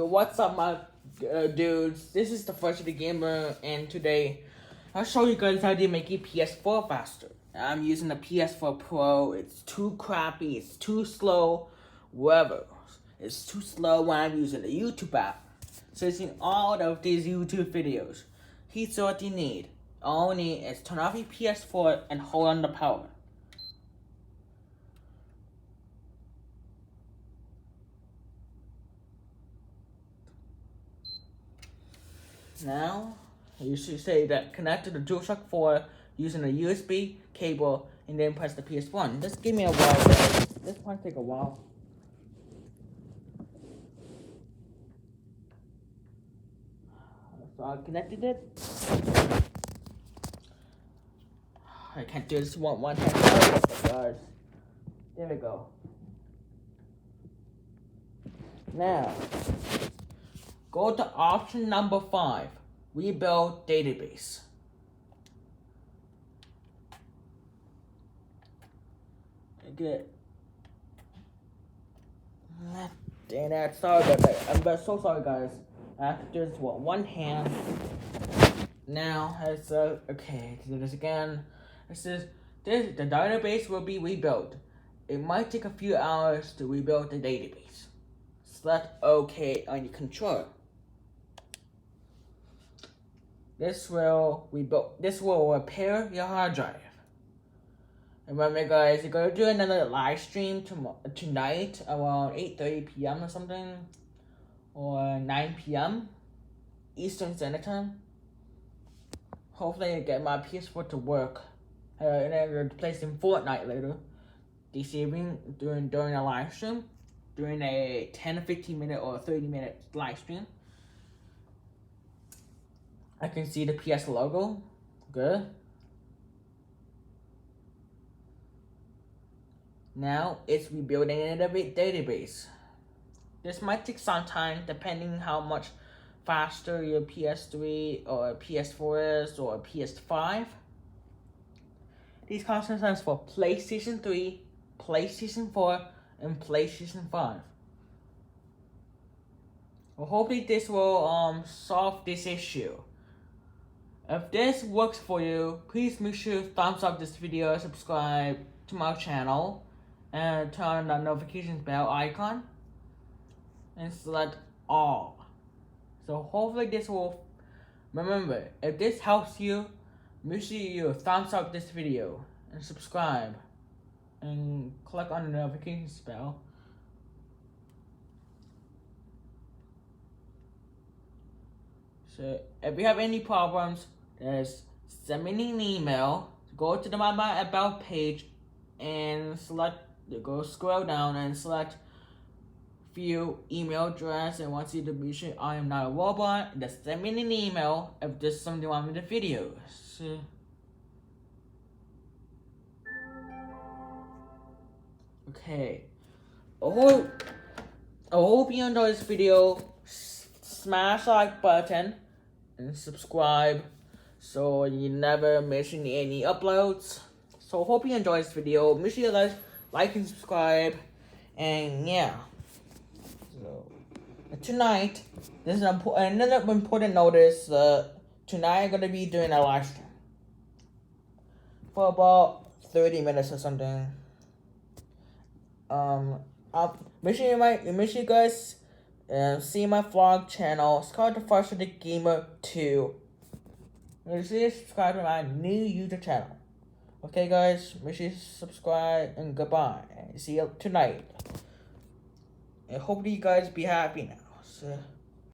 What's up, my dudes? This is the First of the Gamer, and today I'll show you guys how to make your PS4 faster. I'm using the PS4 Pro. It's too crappy, it's too slow, whatever. It's too slow when I'm using the YouTube app. Searching all of these YouTube videos. Here's what you need. All you need is turn off your PS4 and hold on the power. Now, you should say that connect to the DualShock 4 using a USB cable and then press the PS1. Just give me a while, guys. This might take a while. So I connected it. I can't do this one time, guys. There we go. Now, go to option number 5, rebuild database. Good. Dang that, sorry about that. I'm so sorry, guys. I have to do this with one hand. Now, it's okay, do this again. It says, the database will be rebuilt. It might take a few hours to rebuild the database. Select OK on your controller. This will repair your hard drive. Remember, guys, you're gonna do another live stream tonight around 8:30 p.m. or something, or 9 p.m. Eastern Standard Time. Hopefully, I get my PS4 to work. And then play some Fortnite later. This evening during a live stream, during a 10, 15 minute or 30 minute live stream. I can see the PS logo. Good. Now it's rebuilding in the database. This might take some time depending how much faster your PS3 or PS4 is or PS5. These constants are for PlayStation 3, PlayStation 4, and PlayStation 5. Well, hopefully this will solve this issue. If this works for you, please make sure to thumbs up this video, subscribe to my channel, and turn on the notifications bell icon, and select all. So hopefully this will, remember, if this helps you, make sure you thumbs up this video, and subscribe, and click on the notifications bell. So if you have any problems, just send me an email. Go to my about page and scroll down and select view email address, and once you be sure I am not a robot, just send me an email if there's something wrong with the video. So, okay. I hope you enjoyed this video. Smash the like button and subscribe so you never miss any uploads. So hope you enjoyed this video. Make sure you like and subscribe. And yeah. So tonight, this is another important notice. Tonight I'm gonna be doing a live stream for about 30 minutes or something. Make sure you guys see my vlog channel. It's called the First of the Gamer 2. Make sure you subscribe to my new YouTube channel. Okay, guys, make sure you subscribe and goodbye. See you tonight. And hopefully you guys be happy now. So.